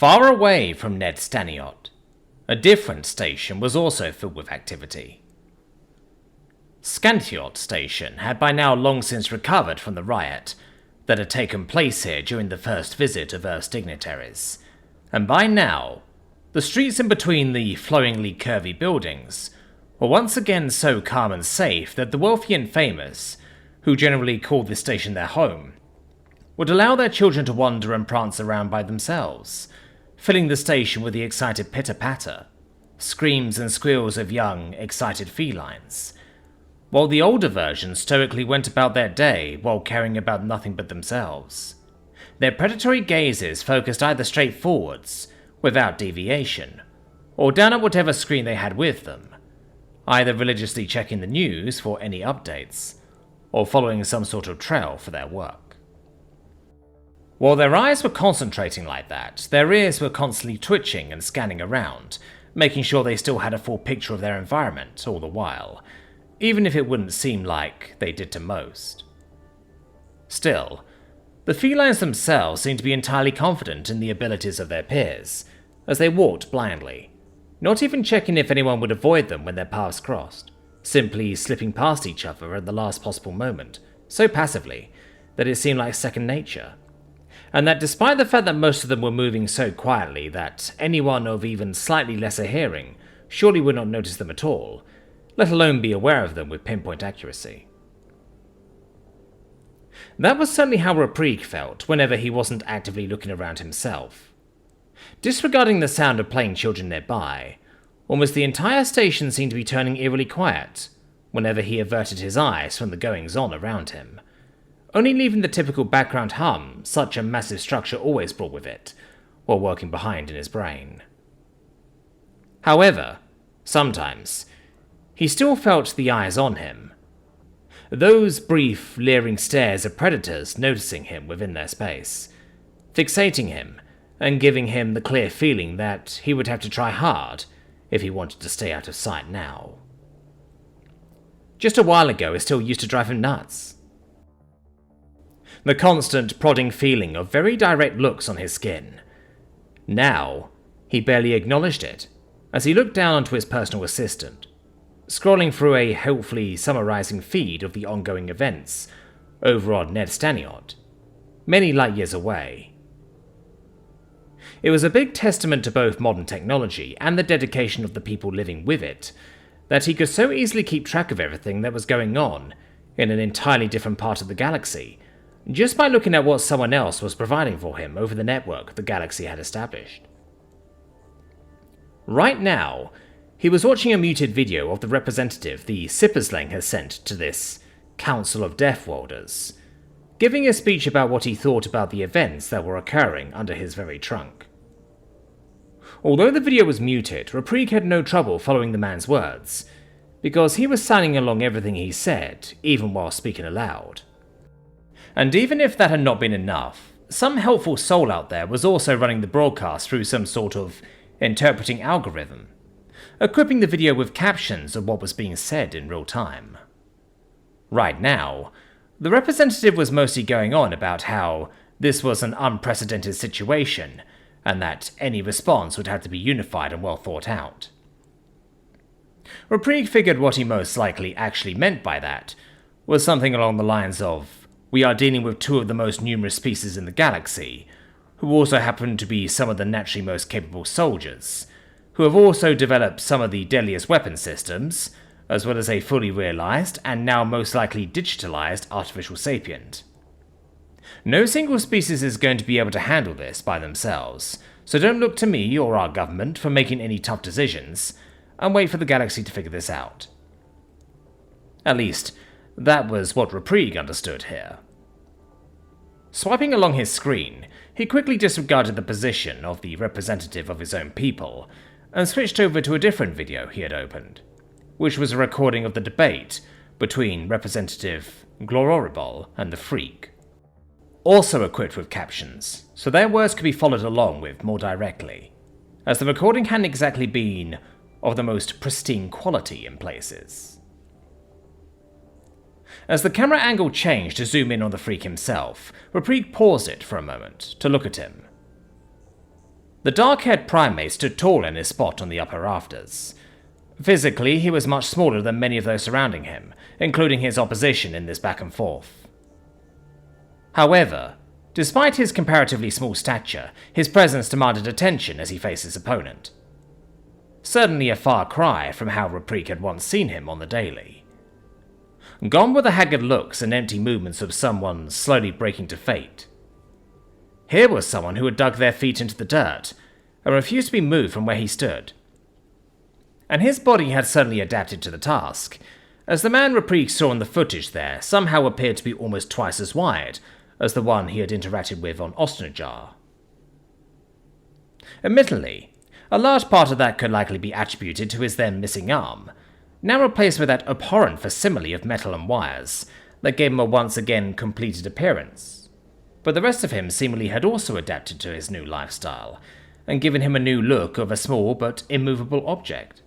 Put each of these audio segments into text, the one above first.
Far away from Net Narrator, a different station was also filled with activity. Scantiot Station had by now long since recovered from the riot that had taken place here during the first visit of Earth's dignitaries, and by now, the streets in between the flowingly curvy buildings were once again so calm and safe that the wealthy and famous, who generally called this station their home, would allow their children to wander and prance around by themselves, filling the station with the excited pitter-patter, screams and squeals of young, excited felines, while the older versions stoically went about their day while caring about nothing but themselves. Their predatory gazes focused either straight forwards, without deviation, or down at whatever screen they had with them, either religiously checking the news for any updates, or following some sort of trail for their work. While their eyes were concentrating like that, their ears were constantly twitching and scanning around, making sure they still had a full picture of their environment all the while, even if it wouldn't seem like they did to most. Still, the felines themselves seemed to be entirely confident in the abilities of their peers, as they walked blindly, not even checking if anyone would avoid them when their paths crossed, simply slipping past each other at the last possible moment, so passively that it seemed like second nature, and that despite the fact that most of them were moving so quietly that anyone of even slightly lesser hearing surely would not notice them at all, let alone be aware of them with pinpoint accuracy. That was certainly how Reprique felt whenever he wasn't actively looking around himself. Disregarding the sound of playing children nearby, almost the entire station seemed to be turning eerily quiet whenever he averted his eyes from the goings-on around him, only leaving the typical background hum such a massive structure always brought with it, while working behind in his brain. However, sometimes, he still felt the eyes on him. Those brief, leering stares of predators noticing him within their space, fixating him, and giving him the clear feeling that he would have to try hard if he wanted to stay out of sight now. Just a while ago, it still used to drive him nuts. The constant prodding feeling of very direct looks on his skin. Now, he barely acknowledged it, as he looked down onto his personal assistant, scrolling through a helpfully summarizing feed of the ongoing events over on Net Narrator, many light years away. It was a big testament to both modern technology and the dedication of the people living with it that he could so easily keep track of everything that was going on in an entirely different part of the galaxy, just by looking at what someone else was providing for him over the network the galaxy had established. Right now, he was watching a muted video of the representative the Sipperslang has sent to this Council of Deathworlders, giving a speech about what he thought about the events that were occurring under his very trunk. Although the video was muted, Reprique had no trouble following the man's words, because he was signing along everything he said, even while speaking aloud. And even if that had not been enough, some helpful soul out there was also running the broadcast through some sort of interpreting algorithm, equipping the video with captions of what was being said in real time. Right now, the representative was mostly going on about how this was an unprecedented situation, and that any response would have to be unified and well thought out. Reprique figured what he most likely actually meant by that was something along the lines of, "We are dealing with two of the most numerous species in the galaxy, who also happen to be some of the naturally most capable soldiers, who have also developed some of the deadliest weapon systems, as well as a fully realized and now most likely digitalized artificial sapient. No single species is going to be able to handle this by themselves, so don't look to me or our government for making any tough decisions, and wait for the galaxy to figure this out." At least, that was what Reprique understood here. Swiping along his screen, he quickly disregarded the position of the representative of his own people, and switched over to a different video he had opened, which was a recording of the debate between Representative Glororibol and the Freak, also equipped with captions, so their words could be followed along with more directly, as the recording hadn't exactly been of the most pristine quality in places. As the camera angle changed to zoom in on the Freak himself, Reprique paused it for a moment to look at him. The dark-haired primate stood tall in his spot on the upper rafters. Physically, he was much smaller than many of those surrounding him, including his opposition in this back and forth. However, despite his comparatively small stature, his presence demanded attention as he faced his opponent. Certainly a far cry from how Reprique had once seen him on the daily. Gone were the haggard looks and empty movements of someone slowly breaking to fate. Here was someone who had dug their feet into the dirt and refused to be moved from where he stood. And his body had certainly adapted to the task, as the man Reprique saw in the footage there somehow appeared to be almost twice as wide as the one he had interacted with on Ostnerjar. Admittedly, a large part of that could likely be attributed to his then missing arm, now replaced with that abhorrent facsimile of metal and wires that gave him a once again completed appearance. But the rest of him seemingly had also adapted to his new lifestyle, and given him a new look of a small but immovable object.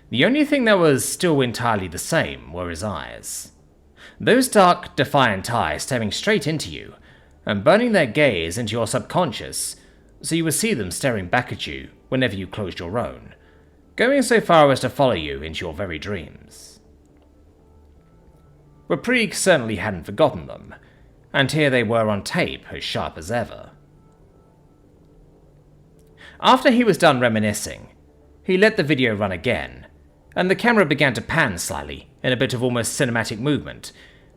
The only thing that was still entirely the same were his eyes. Those dark, defiant eyes staring straight into you, and burning their gaze into your subconscious, so you would see them staring back at you whenever you closed your own, going so far as to follow you into your very dreams. Reprique certainly hadn't forgotten them, and here they were on tape as sharp as ever. After he was done reminiscing, he let the video run again, and the camera began to pan slightly in a bit of almost cinematic movement,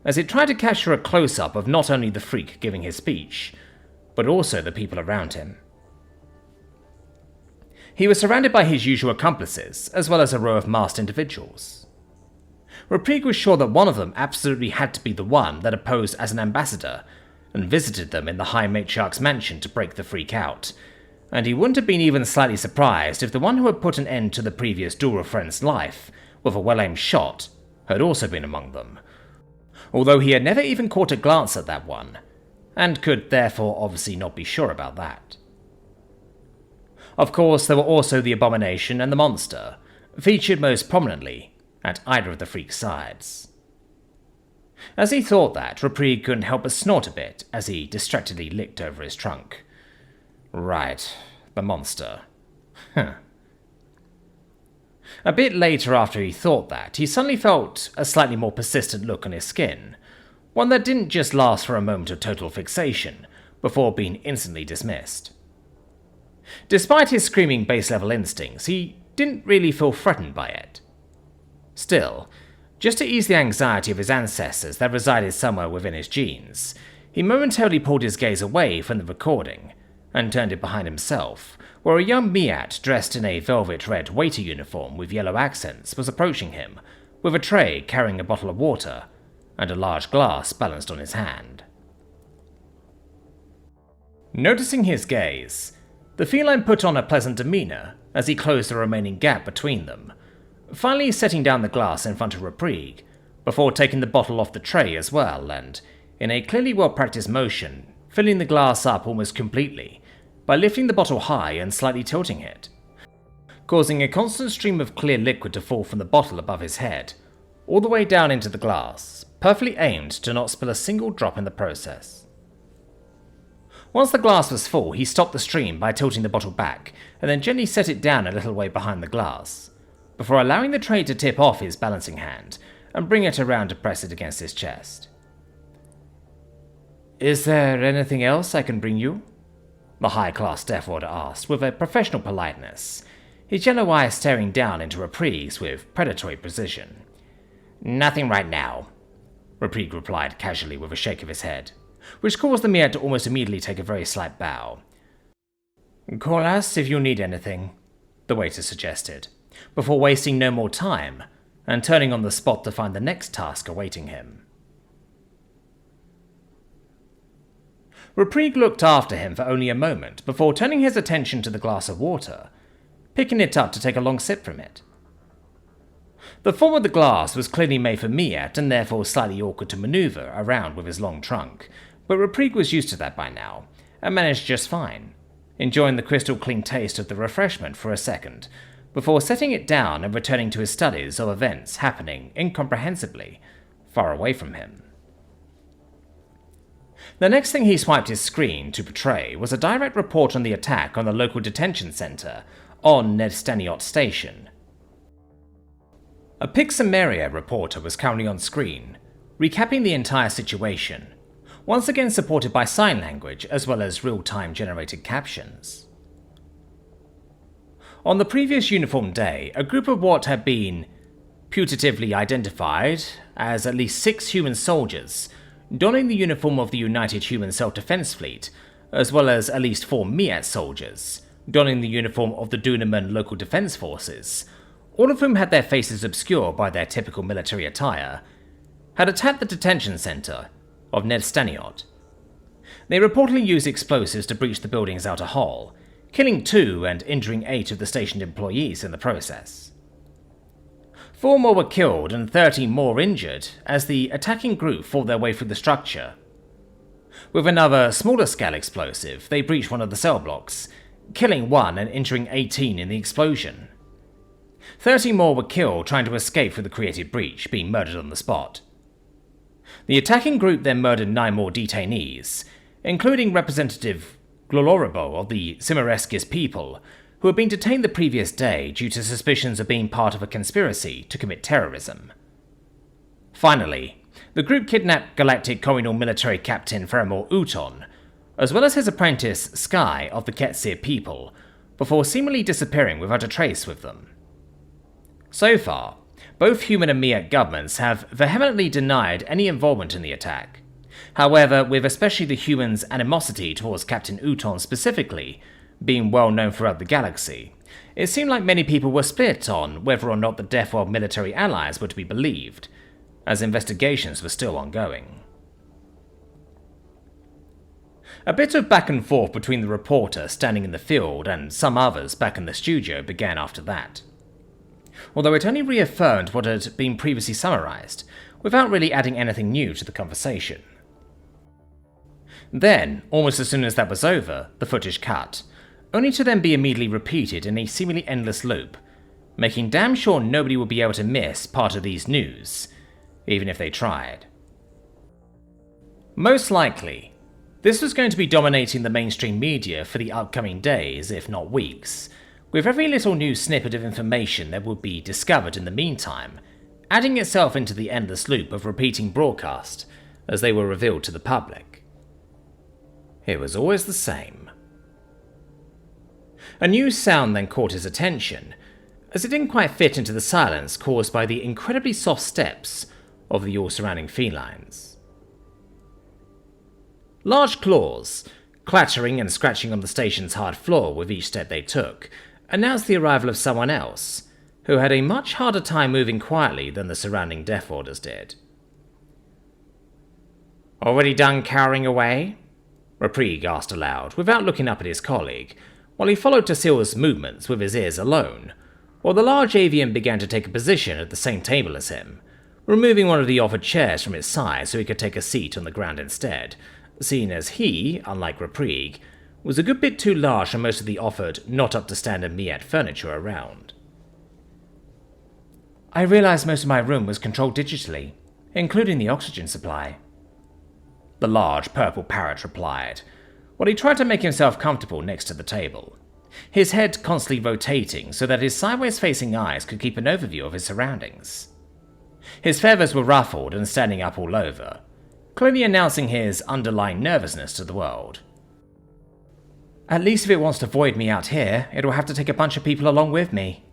as it tried to capture a close-up of not only the freak giving his speech, but also the people around him. He was surrounded by his usual accomplices, as well as a row of masked individuals. Reprique was sure that one of them absolutely had to be the one that had posed as an ambassador, and visited them in the High Matriarch's mansion to break the freak out, and he wouldn't have been even slightly surprised if the one who had put an end to the previous dual friend's life with a well-aimed shot had also been among them, although he had never even caught a glance at that one, and could therefore obviously not be sure about that. Of course, there were also the Abomination and the Monster, featured most prominently at either of the freak's sides. As he thought that, Reprique couldn't help but snort a bit as he distractedly licked over his trunk. Right, the Monster. A bit later after he thought that, he suddenly felt a slightly more persistent look on his skin, one that didn't just last for a moment of total fixation, before being instantly dismissed. Despite his screaming base-level instincts, he didn't really feel threatened by it. Still, just to ease the anxiety of his ancestors that resided somewhere within his genes, he momentarily pulled his gaze away from the recording, and turned it behind himself, where a young Miat dressed in a velvet red waiter uniform with yellow accents was approaching him, with a tray carrying a bottle of water, and a large glass balanced on his hand. Noticing his gaze, the feline put on a pleasant demeanour as he closed the remaining gap between them, finally setting down the glass in front of Reprique, before taking the bottle off the tray as well and, in a clearly well-practiced motion, filling the glass up almost completely by lifting the bottle high and slightly tilting it, causing a constant stream of clear liquid to fall from the bottle above his head, all the way down into the glass, perfectly aimed to not spill a single drop in the process. Once the glass was full, he stopped the stream by tilting the bottle back, and then gently set it down a little way behind the glass, before allowing the tray to tip off his balancing hand, and bring it around to press it against his chest. "Is there anything else I can bring you?" the high-class Deathworlder asked with a professional politeness, his yellow eyes staring down into Reprique's with predatory precision. "Nothing right now," Reprique replied casually with a shake of his head, which caused the Miat to almost immediately take a very slight bow. "Call us if you need anything," the waiter suggested, before wasting no more time, and turning on the spot to find the next task awaiting him. Reprique looked after him for only a moment before turning his attention to the glass of water, picking it up to take a long sip from it. The form of the glass was clearly made for Miat and therefore slightly awkward to maneuver around with his long trunk, but Reprique was used to that by now, and managed just fine, enjoying the crystal clean taste of the refreshment for a second, before setting it down and returning to his studies of events happening incomprehensibly far away from him. The next thing he swiped his screen to portray was a direct report on the attack on the local detention center on Net Narrator station. A Pixamaria reporter was currently on screen, recapping the entire situation, once again supported by sign language as well as real-time generated captions. On the previous uniform day, a group of what had been putatively identified as at least 6 human soldiers, donning the uniform of the United Human Self-Defense Fleet, as well as at least 4 Miat soldiers, donning the uniform of the Dunaman Local Defense Forces, all of whom had their faces obscured by their typical military attire, had attacked the detention center of Net Narrator. They reportedly used explosives to breach the building's outer hull, killing 2 and injuring 8 of the station employees in the process. 4 more were killed and 13 more injured as the attacking group fought their way through the structure. With another smaller scale explosive, they breached one of the cell blocks, killing 1 and injuring 18 in the explosion. 30 more were killed trying to escape through the created breach, being murdered on the spot. The attacking group then murdered 9 more detainees, including Representative Glororibo of the Cimareskis people, who had been detained the previous day due to suspicions of being part of a conspiracy to commit terrorism. Finally, the group kidnapped Galactic Communal Military Captain Fermor Uton, as well as his apprentice Sky of the Ketsir people, before seemingly disappearing without a trace with them. So far, both human and Miat governments have vehemently denied any involvement in the attack. However, with especially the humans' animosity towards Captain Uton specifically being well known throughout the galaxy, it seemed like many people were split on whether or not the Deathworld military allies were to be believed, as investigations were still ongoing. A bit of back and forth between the reporter standing in the field and some others back in the studio began after that, although it only reaffirmed what had been previously summarized, without really adding anything new to the conversation. Then, almost as soon as that was over, the footage cut, only to then be immediately repeated in a seemingly endless loop, making damn sure nobody would be able to miss part of these news, even if they tried. Most likely, this was going to be dominating the mainstream media for the upcoming days, if not weeks, with every little new snippet of information that would be discovered in the meantime, adding itself into the endless loop of repeating broadcast as they were revealed to the public. It was always the same. A new sound then caught his attention, as it didn't quite fit into the silence caused by the incredibly soft steps of the all-surrounding felines. Large claws, clattering and scratching on the station's hard floor with each step they took, announced the arrival of someone else, who had a much harder time moving quietly than the surrounding Deathworlders did. "Already done cowering away?" Reprieg asked aloud, without looking up at his colleague, while he followed Tassil's movements with his ears alone, while the large avian began to take a position at the same table as him, removing one of the offered chairs from its side so he could take a seat on the ground instead, seeing as he, unlike Reprieg, was a good bit too large for most of the offered, not-up-to-standard Miat furniture around. "I realized most of my room was controlled digitally, including the oxygen supply," the large purple parrot replied, while he tried to make himself comfortable next to the table, his head constantly rotating so that his sideways-facing eyes could keep an overview of his surroundings. His feathers were ruffled and standing up all over, clearly announcing his underlying nervousness to the world. "At least if it wants to void me out here, it will have to take a bunch of people along with me."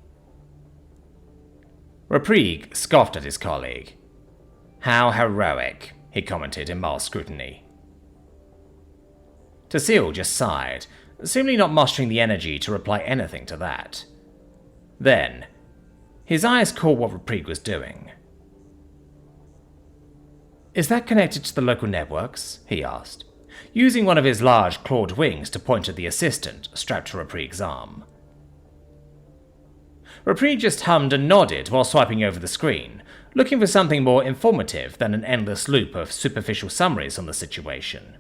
Reprieg scoffed at his colleague. "How heroic," he commented in mild scrutiny. Tassil just sighed, seemingly not mustering the energy to reply anything to that. Then, his eyes caught what Reprieg was doing. "Is that connected to the local networks?" he asked, using one of his large clawed wings to point at the assistant strapped to Reprieg's arm. Reprieg just hummed and nodded while swiping over the screen, looking for something more informative than an endless loop of superficial summaries on the situation.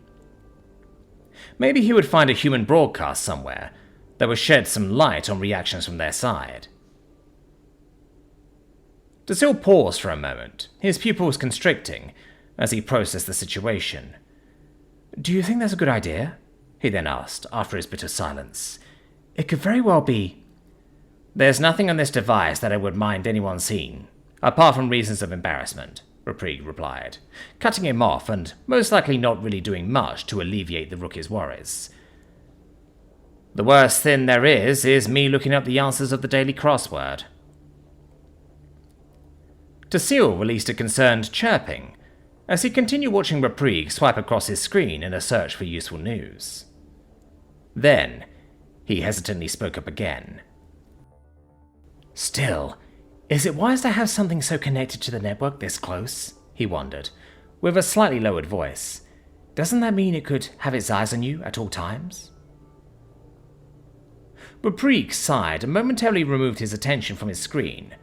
Maybe he would find a human broadcast somewhere that would shed some light on reactions from their side. Tassil paused for a moment, his pupils constricting, as he processed the situation. Do you think that's a good idea? He then asked, after his bit of silence. It could very well be. There's nothing on this device that I would mind anyone seeing, apart from reasons of embarrassment, Reprig replied, cutting him off and most likely not really doing much to alleviate the rookie's worries. The worst thing there is me looking up the answers of the daily crossword. Tasil released a concerned chirping as he continued watching Reprig swipe across his screen in a search for useful news. Then, he hesitantly spoke up again. Still, is it wise to have something so connected to the network this close? He wondered, with a slightly lowered voice. Doesn't that mean it could have its eyes on you at all times? Reprig sighed and momentarily removed his attention from his screen,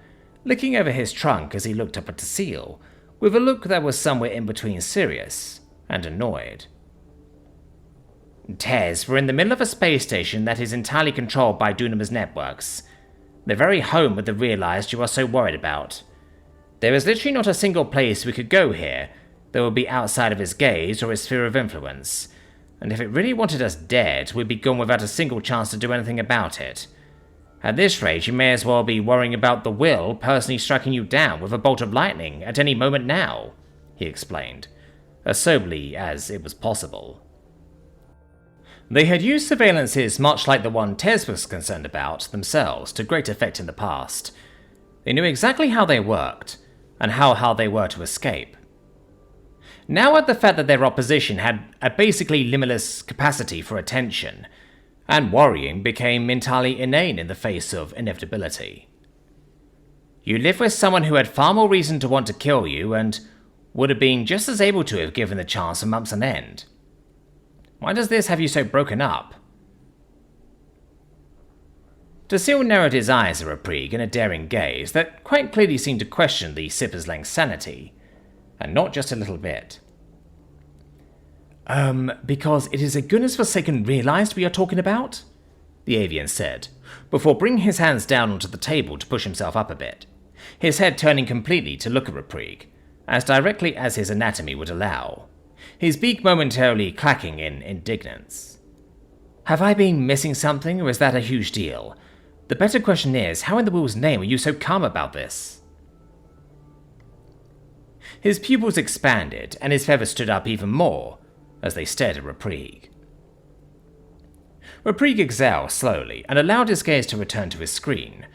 looking over his trunk as he looked up at Tasil, with a look that was somewhere in between serious and annoyed. Tez, we're in the middle of a space station that is entirely controlled by Dunama's networks. The very home of the realized you are so worried about. There is literally not a single place we could go here that would be outside of his gaze or his sphere of influence, and if it really wanted us dead, we'd be gone without a single chance to do anything about it. At this rate, you may as well be worrying about the will personally striking you down with a bolt of lightning at any moment now, he explained, as soberly as it was possible. They had used surveillances much like the one Tez was concerned about themselves to great effect in the past. They knew exactly how they worked, and how hard they were to escape. Now at the fact that their opposition had a basically limitless capacity for attention, and worrying became entirely inane in the face of inevitability. You live with someone who had far more reason to want to kill you and would have been just as able to have given the chance for months on end. Why does this have you so broken up? Tasil narrowed his eyes at Reprig in a daring gaze that quite clearly seemed to question the Sipper's Length's sanity, and not just a little bit. Because it is a goodness-forsaken realized we are talking about? The avian said, before bringing his hands down onto the table to push himself up a bit, his head turning completely to look at Reprig, as directly as his anatomy would allow, his beak momentarily clacking in indignance. Have I been missing something, or is that a huge deal? The better question is, how in the world's name are you so calm about this? His pupils expanded, and his feathers stood up even more, as they stared at Reprig. Reprig exhaled slowly, and allowed his gaze to return to his screen,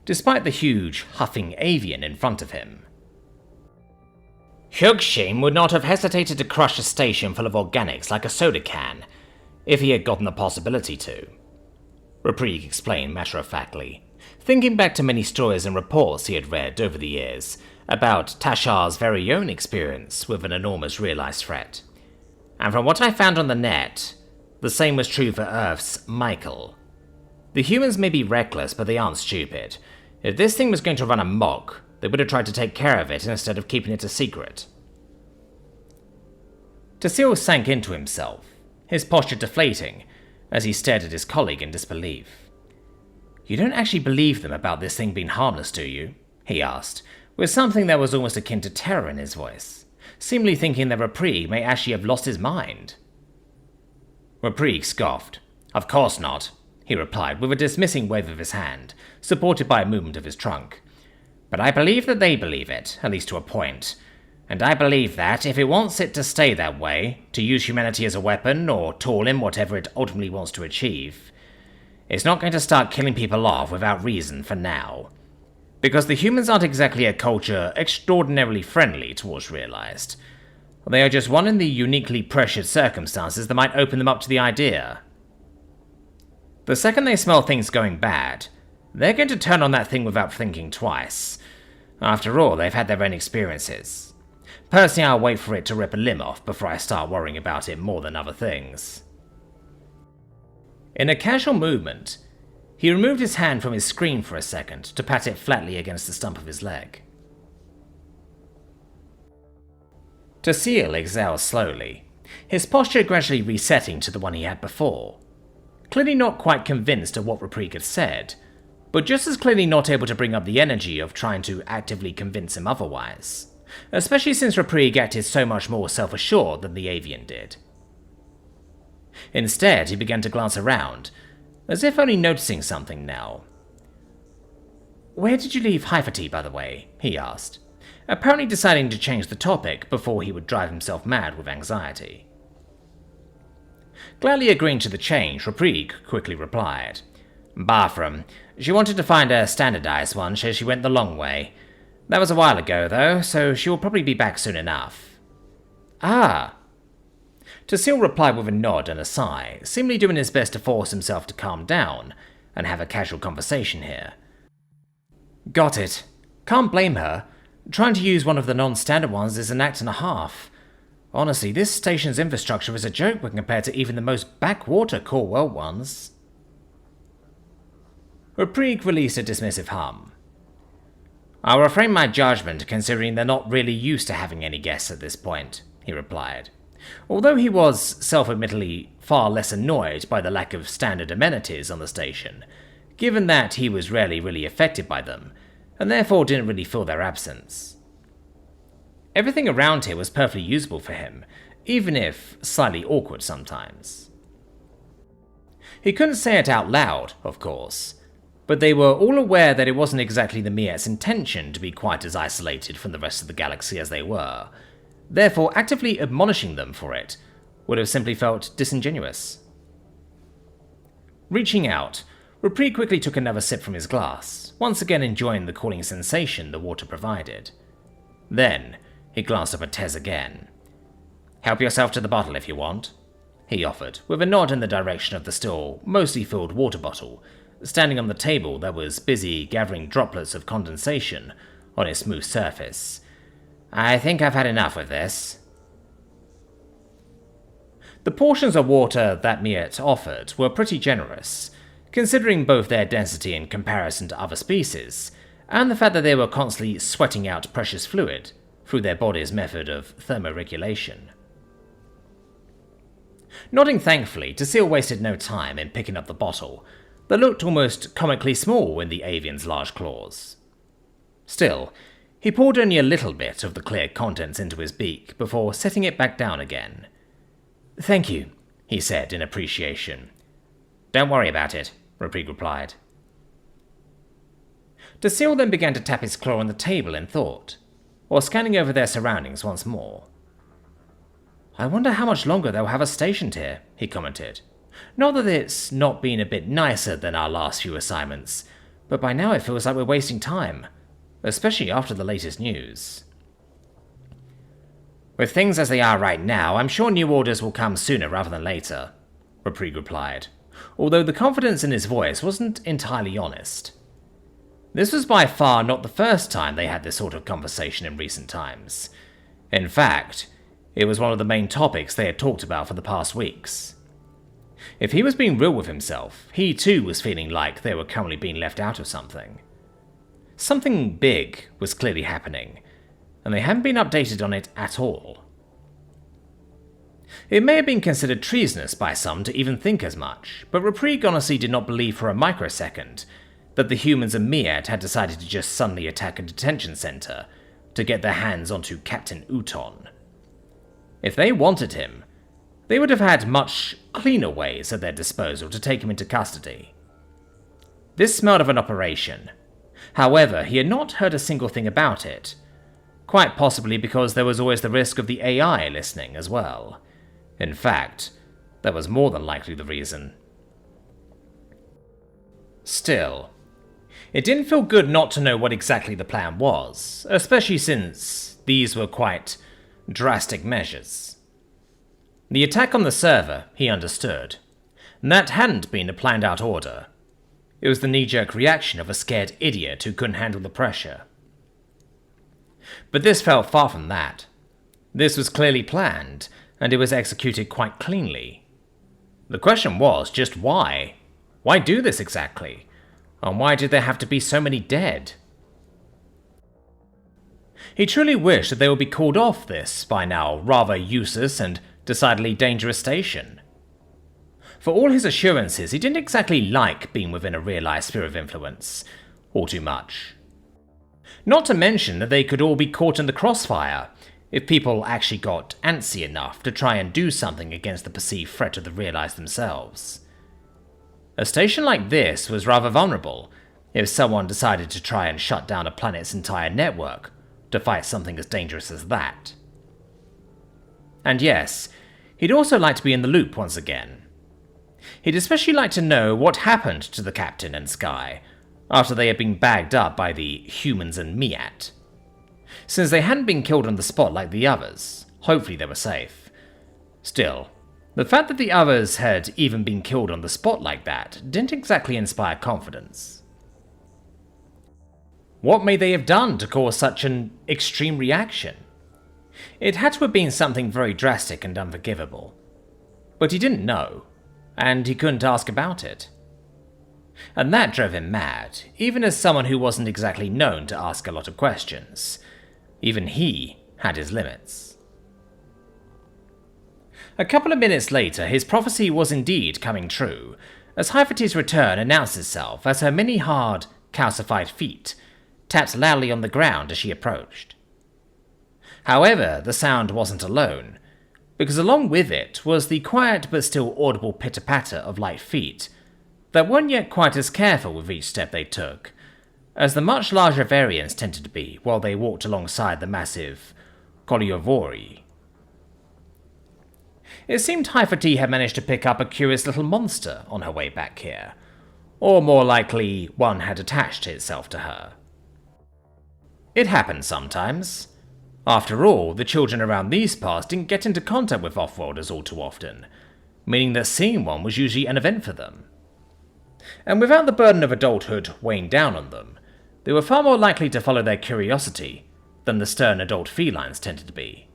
despite the huge, huffing avian in front of him. Hyugshin would not have hesitated to crush a station full of organics like a soda can, if he had gotten the possibility to, Reprig explained matter-of-factly, thinking back to many stories and reports he had read over the years about Tashar's very own experience with an enormous realized threat. And from what I found on the net, the same was true for Earth's Michael. The humans may be reckless, but they aren't stupid. If this thing was going to run amok, they would have tried to take care of it instead of keeping it a secret. Tasil sank into himself, his posture deflating, as he stared at his colleague in disbelief. You don't actually believe them about this thing being harmless, do you? He asked, with something that was almost akin to terror in his voice, seemingly thinking that Reprig may actually have lost his mind. Reprig scoffed. Of course not, he replied with a dismissing wave of his hand, supported by a movement of his trunk. But I believe that they believe it, at least to a point. And I believe that, if it wants it to stay that way, to use humanity as a weapon, or tool in whatever it ultimately wants to achieve, it's not going to start killing people off without reason for now. Because the humans aren't exactly a culture extraordinarily friendly towards realized. They are just one in the uniquely pressured circumstances that might open them up to the idea. The second they smell things going bad, they're going to turn on that thing without thinking twice. After all, they've had their own experiences. Personally, I'll wait for it to rip a limb off before I start worrying about it more than other things. In a casual movement, he removed his hand from his screen for a second to pat it flatly against the stump of his leg. Tasil exhaled slowly, his posture gradually resetting to the one he had before. Clearly not quite convinced of what Reprig had said, but just as clearly not able to bring up the energy of trying to actively convince him otherwise, especially since Reprig acted so much more self-assured than the avian did. Instead, he began to glance around, as if only noticing something now. "Where did you leave HFY, by the way?" he asked, apparently deciding to change the topic before he would drive himself mad with anxiety. Gladly agreeing to the change, Reprig quickly replied, "Bathroom. She wanted to find a standardized one, so she went the long way. That was a while ago, though, so she will probably be back soon enough." "Ah." Tasil replied with a nod and a sigh, seemingly doing his best to force himself to calm down and have a casual conversation here. "Got it. Can't blame her. Trying to use one of the non-standard ones is an act and a half. Honestly, this station's infrastructure is a joke when compared to even the most backwater core world ones." Reprig released a dismissive hum. "I'll refrain my judgment considering they're not really used to having any guests at this point," he replied, although he was self-admittedly far less annoyed by the lack of standard amenities on the station, given that he was rarely really affected by them, and therefore didn't really feel their absence. Everything around here was perfectly usable for him, even if slightly awkward sometimes. He couldn't say it out loud, of course, but they were all aware that it wasn't exactly the Miet's intention to be quite as isolated from the rest of the galaxy as they were. Therefore, actively admonishing them for it would have simply felt disingenuous. Reaching out, Reprig quickly took another sip from his glass, once again enjoying the cooling sensation the water provided. Then, he glanced up at Tez again. "Help yourself to the bottle if you want," he offered, with a nod in the direction of the still mostly filled water bottle, standing on the table that was busy gathering droplets of condensation on its smooth surface. "I think I've had enough of this." The portions of water that Miet offered were pretty generous, considering both their density in comparison to other species, and the fact that they were constantly sweating out precious fluid through their body's method of thermoregulation. Nodding thankfully, Tasil wasted no time in picking up the bottle that looked almost comically small in the avian's large claws. Still, he poured only a little bit of the clear contents into his beak before setting it back down again. "Thank you," he said in appreciation. "Don't worry about it," Reprig replied. Tasil then began to tap his claw on the table in thought, while scanning over their surroundings once more. "I wonder how much longer they'll have us stationed here," he commented. "Not that it's not been a bit nicer than our last few assignments, but by now it feels like we're wasting time, especially after the latest news." "With things as they are right now, I'm sure new orders will come sooner rather than later," Reprig replied, although the confidence in his voice wasn't entirely honest. This was by far not the first time they had this sort of conversation in recent times. In fact, it was one of the main topics they had talked about for the past weeks. If he was being real with himself, he too was feeling like they were currently being left out of something. Something big was clearly happening, and they hadn't been updated on it at all. It may have been considered treasonous by some to even think as much, but Reprig honestly did not believe for a microsecond that the humans and Miet had decided to just suddenly attack a detention center to get their hands onto Captain Uton. If they wanted him, they would have had much cleaner ways at their disposal to take him into custody. This smelled of an operation. However, he had not heard a single thing about it, quite possibly because there was always the risk of the AI listening as well. In fact, that was more than likely the reason. Still, it didn't feel good not to know what exactly the plan was, especially since these were quite drastic measures. The attack on the server, he understood, and that hadn't been a planned-out order. It was the knee-jerk reaction of a scared idiot who couldn't handle the pressure. But this felt far from that. This was clearly planned, and it was executed quite cleanly. The question was just why? Why do this exactly? And why did there have to be so many dead? He truly wished that they would be called off this, by now, rather useless and decidedly dangerous station. For all his assurances, he didn't exactly like being within a realized sphere of influence, all too much. Not to mention that they could all be caught in the crossfire, if people actually got antsy enough to try and do something against the perceived threat of the realized themselves. A station like this was rather vulnerable if someone decided to try and shut down a planet's entire network to fight something as dangerous as that. And yes, he'd also like to be in the loop once again. He'd especially like to know what happened to the captain and Skye after they had been bagged up by the humans and Miat. Since they hadn't been killed on the spot like the others, hopefully they were safe. Still, the fact that the others had even been killed on the spot like that didn't exactly inspire confidence. What may they have done to cause such an extreme reaction? It had to have been something very drastic and unforgivable. But he didn't know, and he couldn't ask about it. And that drove him mad, even as someone who wasn't exactly known to ask a lot of questions. Even he had his limits. A couple of minutes later, his prophecy was indeed coming true, as Hyphate's return announced itself as her many hard, calcified feet tapped loudly on the ground as she approached. However, the sound wasn't alone, because along with it was the quiet but still audible pitter-patter of light feet that weren't yet quite as careful with each step they took, as the much larger variants tended to be while they walked alongside the massive Kolyovori. It seemed Hyphate had managed to pick up a curious little monster on her way back here, or more likely, one had attached itself to her. It happened sometimes. After all, the children around these parts didn't get into contact with off-worlders all too often, meaning that seeing one was usually an event for them. And without the burden of adulthood weighing down on them, they were far more likely to follow their curiosity than the stern adult felines tended to be.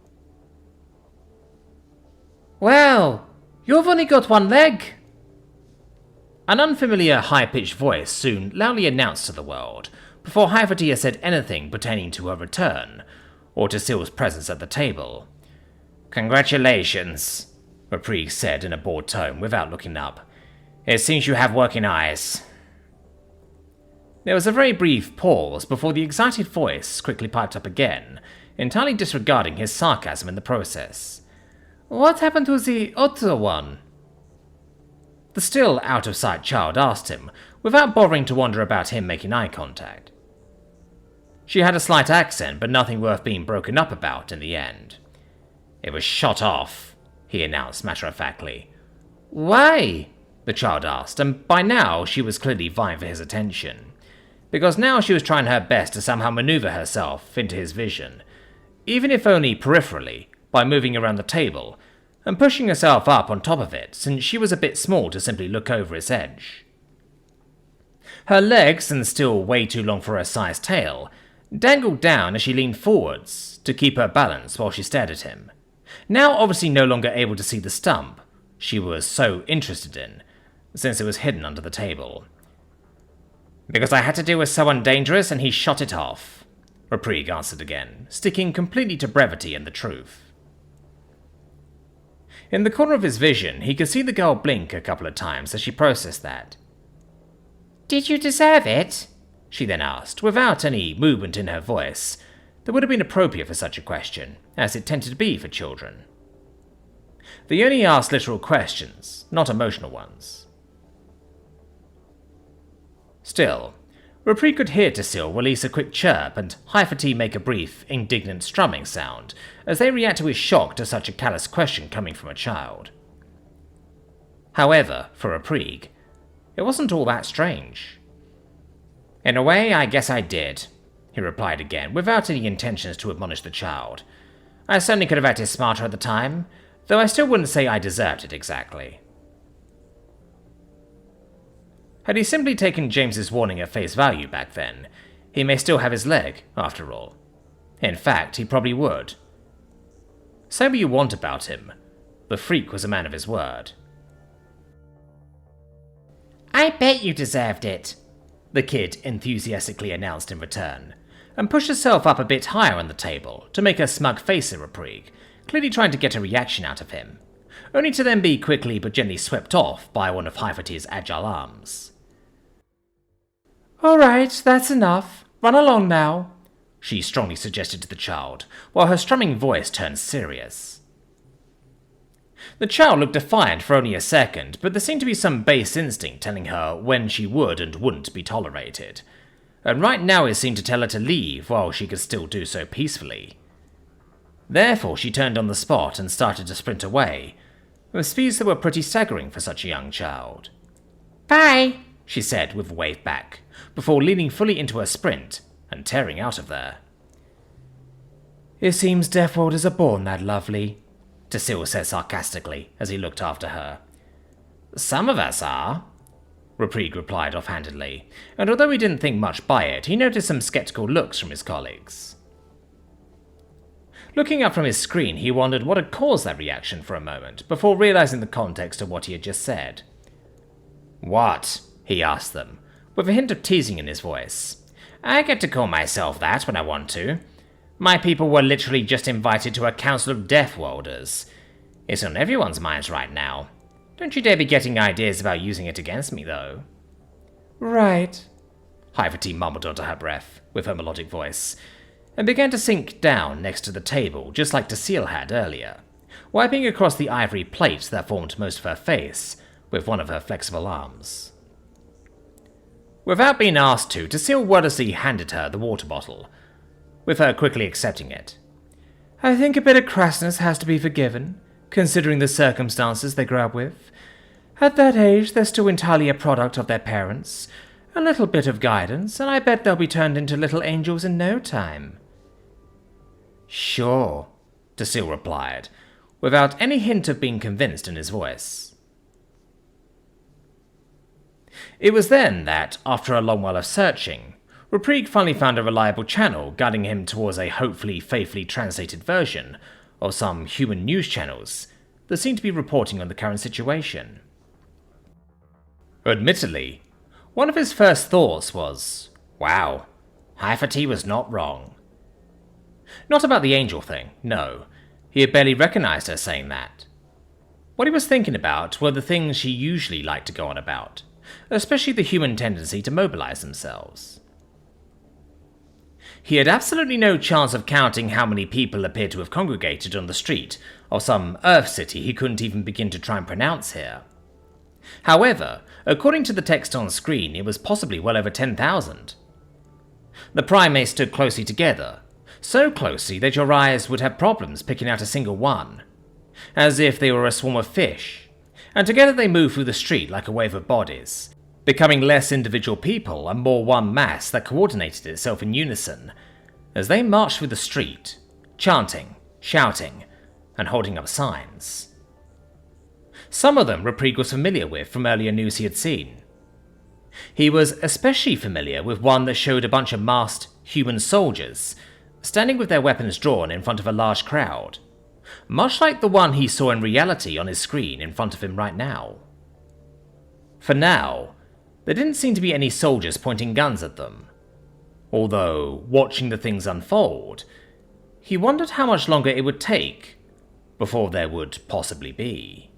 "Well, you've only got one leg!" An unfamiliar high-pitched voice soon loudly announced to the world, before Hyphate said anything pertaining to her return, or to Syl's presence at the table. "Congratulations," Reprieve said in a bored tone without looking up. "It seems you have working eyes." There was a very brief pause before the excited voice quickly piped up again, entirely disregarding his sarcasm in the process. "What happened to the other one?" The still out-of-sight child asked him, without bothering to wonder about him making eye contact. She had a slight accent, but nothing worth being broken up about in the end. "It was shot off," he announced matter-of-factly. "Why?" the child asked, and by now she was clearly vying for his attention, because now she was trying her best to somehow maneuver herself into his vision, even if only peripherally, by moving around the table, and pushing herself up on top of it, since she was a bit small to simply look over its edge. Her legs, and still way too long for her size tail, dangled down as she leaned forwards to keep her balance while she stared at him, now obviously no longer able to see the stump she was so interested in, since it was hidden under the table. "Because I had to deal with someone dangerous and he shot it off," Reprieve answered again, sticking completely to brevity and the truth. In the corner of his vision, he could see the girl blink a couple of times as she processed that. "Did you deserve it?" she then asked, without any movement in her voice that would have been appropriate for such a question, as it tended to be for children. They only asked literal questions, not emotional ones. Still, Reprieve could hear Tassil release a quick chirp and Hyphate make a brief, indignant strumming sound as they reacted with shock to such a callous question coming from a child. However, for Reprieve, it wasn't all that strange. "In a way, I guess I did," he replied again, without any intentions to admonish the child. "I certainly could have acted smarter at the time, though I still wouldn't say I deserved it exactly." Had he simply taken James's warning at face value back then, he may still have his leg, after all. In fact, he probably would. Say what you want about him, the freak was a man of his word. "I bet you deserved it," the kid enthusiastically announced in return, and pushed herself up a bit higher on the table to make a smug face at Reprieve, clearly trying to get a reaction out of him, only to then be quickly but gently swept off by one of Hyphate's agile arms. "All right, that's enough. Run along now," she strongly suggested to the child, while her strumming voice turned serious. The child looked defiant for only a second, but there seemed to be some base instinct telling her when she would and wouldn't be tolerated. And right now it seemed to tell her to leave while she could still do so peacefully. Therefore she turned on the spot and started to sprint away, with speeds that were pretty staggering for such a young child. "Bye," she said with a wave back, before leaning fully into her sprint and tearing out of there. "It seems Deathworlders are born that lovely," Tsil said sarcastically as he looked after her. "Some of us are," Reprig replied offhandedly, and although he didn't think much by it, he noticed some skeptical looks from his colleagues. Looking up from his screen, he wondered what had caused that reaction for a moment, before realizing the context of what he had just said. "What?" he asked them, with a hint of teasing in his voice. "I get to call myself that when I want to. My people were literally just invited to a council of Deathworlders. It's on everyone's minds right now. Don't you dare be getting ideas about using it against me, though." "Right," HFY mumbled under her breath, with her melodic voice, and began to sink down next to the table, just like Tsil had earlier, wiping across the ivory plate that formed most of her face with one of her flexible arms. Without being asked to, Tsil wordlessly handed her the water bottle, with her quickly accepting it. "I think a bit of crassness has to be forgiven, considering the circumstances they grew up with. At that age, they're still entirely a product of their parents. A little bit of guidance, and I bet they'll be turned into little angels in no time." "Sure," Tsil replied, without any hint of being convinced in his voice. It was then that, after a long while of searching, Reprig finally found a reliable channel guiding him towards a hopefully faithfully translated version of some human news channels that seemed to be reporting on the current situation. Admittedly, one of his first thoughts was, wow, HFY was not wrong. Not about the angel thing, no. He had barely recognized her saying that. What he was thinking about were the things she usually liked to go on about, especially the human tendency to mobilize themselves. He had absolutely no chance of counting how many people appeared to have congregated on the street of some Earth city he couldn't even begin to try and pronounce here. However, according to the text on screen, it was possibly well over 10,000. The primates stood closely together, so closely that your eyes would have problems picking out a single one, as if they were a swarm of fish, and together they moved through the street like a wave of bodies, becoming less individual people and more one mass that coordinated itself in unison, as they marched through the street, chanting, shouting, and holding up signs. Some of them Reprig was familiar with from earlier news he had seen. He was especially familiar with one that showed a bunch of masked human soldiers standing with their weapons drawn in front of a large crowd, much like the one he saw in reality on his screen in front of him right now. For now, there didn't seem to be any soldiers pointing guns at them, although, watching the things unfold, he wondered how much longer it would take before there would possibly be.